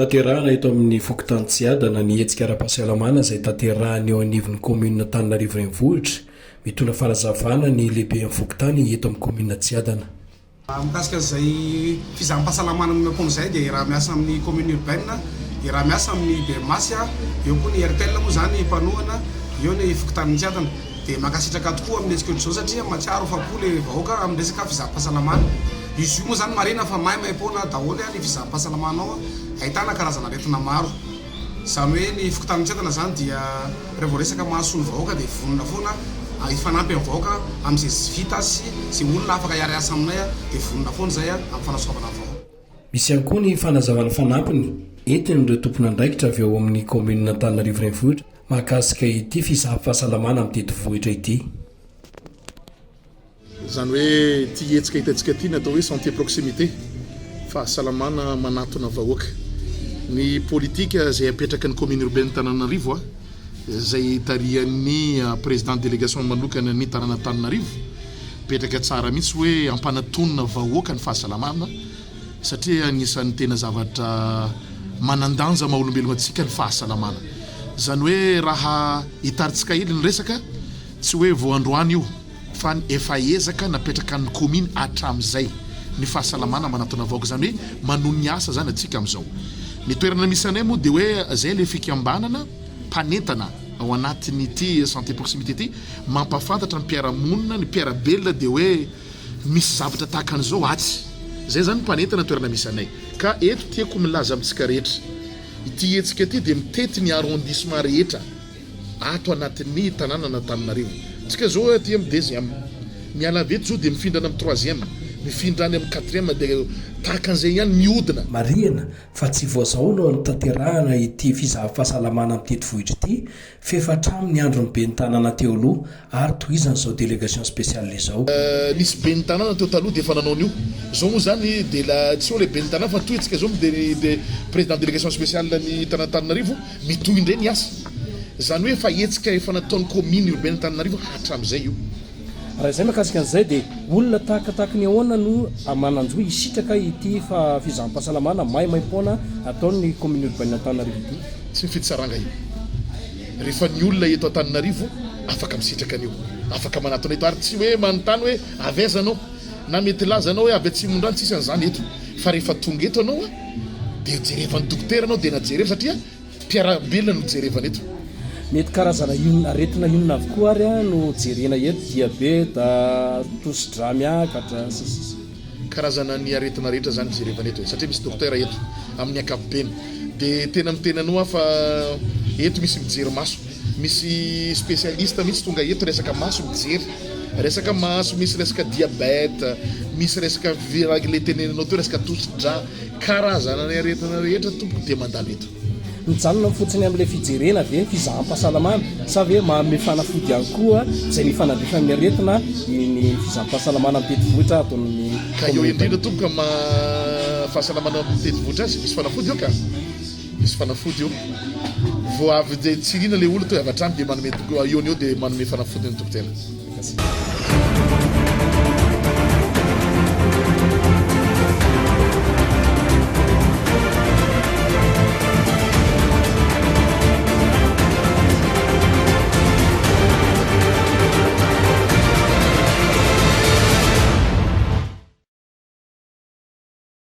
Tanterahana eto amin'ny fokontanytsiadana ny hetsika ara-pahasalamana izay tanterahany eo anivon'ny kominina Tananarivo renivohitra mitondra farazavana ny lehibe amin'ny fokontany eto amin'ny kominina Tsiadana. Mikasika izay fizaham-pahasalamana amin'ny ampon'izay dia raha miasa amin'ny commune urbaine, dia raha miasa amin'ny Bemasy, eo koa ny RTL moa zany mpanohana, eo ny fokontany Tsiadana. Dia makasitraka tokoa amin'ny hetsika izao satria matsiaro afa-po le vahoaka amin'ny resaka fizaham-pahasalamana. Izy io moa zany marina fa maimaimpona daholo ny fizaham-pahasalamana ao ahitana karazana aretina maro. Izany hoe ny fokontany Tsiadana zany dia rehefa resaka mahasoa ny vahoaka dia vonona foana ifanampy amin'ny vahoaka amin'izay vita sy olona afaka hiara asa aminay dia vonona foana izay amin'ny fanasoavana vahoaka. Misy ihany koa ny fanazavana fanampiny entin'ireo tompon'andraikitra avy eo amin'ny kominina Antananarivo renivohitra mahakasika ity fizaham-pahasalamana amin'ny tetivohitra ity. Zany hoe ty hetsika hitantsika ty natao hoe santé proximité, fahasalamana manatona vahoaka. Ny politika izay apetraka ny commune urbaine Tananarivo izay tarihan'ny président délégation manokana ny tanàna Tananarivo petraka tsara mihitsy hoe ampanatonina vahoaka ny fahasalamana satria anisan'ny tena zavatra manandanja maha-olombelona antsika ny fahasalamana. Zany hoe raha hitaritsika ely ny resaka tsy hoe vao androany io fa efa ezaka napetraka ny commune hatramin'izay ny fahasalamana manatona vahoaka, zany hoe manon ny asa zany atsika amin'izao. Ny toerana misy anay moa dia hoe zay le fikambanana mpanentana ao anatin'ity santé proximité ty mampafantatra ny mpiaramonina ny mpiarabelona dia hoe misy zavatra tahaka an'izao atsy. Zay zany mpanentana toerana misy anay. Ka eto tiako milaza amintsika rehetra ity hetsika ty dia mitety ny arrondissement rehetra ato anatin'ny tanàna na Tananarivo. Tsika zao aty amin'ny deuxième, miala veto zao dia mifindrana amin'ny troisième, mifindrany amin'ny quatrième dia tahaka an'izay ihany mihodina. Marihana fa tsy voazao no nitanterahana ity fizaham-pahasalamana amin'ny tetivohitra ity fefatraminy ny androny ben'ny tanàna teo aloha ary tohizany izao délégation spéciale izao. Nisy ben'ny tanàna teo taloha dia efa nanao an'io. Zao moa zany dia tsy hoe le ben'ny tanàna fa tohitsika zao dia président délégation spéciale ny tanàna Tananarivo mitohy indray ny asa. Zany hoe fa hetsika efa nataon'ny commune urbaine Tananarivo hatramin'izay io. Raha izay makasika an'izay dia olona tahaka ny ahoana no mananjoa hisitraka ity fizaham-pahasalamana maimaimpona ataon'ny commune urbaine Tananarivo ity. Tsy mifidy saranga io. Rehefa ny olona eto Antananarivo afaka misitraka an'io, afaka manatona eto ary tsy hoe manontany hoe avaiza anao na mety laza anao hoe avy atsimon-drano tsisy an'izany eto. Fa rehefa tonga eto anao dia jerevan'ny dokotera anao dia najereva satria mpiarabelona no jerevana eto. Mety karazana aretina inona avokoa ary no jerena eto, diabeta, tosi-dra miakatra sisisy. Karazana ny aretina rehetra zany jerevana eto satria misy dokotera eto amin'ny ankapobeny. Dia tena mitenanao fa eto misy mijery maso, misy spécialiste mihitsy tonga eto resaka maso mijery, resaka maso, misy resaka diabeta, misy resaka le tenenanao teo resaka tosi-dra, karazana ny aretina rehetra tompoko dia mandalo eto. Mijanona fotsiny amin'ilay fijerena dia fizaham-pahasalamana sa hoe manome fanafody ihany koa izay ny fanadrifana amin'ny aretina ny fizaham-pahasalamana amin'ny tetivohitra ataon'ny ka eo indrindra tomboka fahasalamana amin'ny tetivohitra azy misy fanafody eo ka misy fanafody eo vao avy dia tsy rina ilay olo to avy hatrany dia manome eo dia manome fanafody ny dokotera.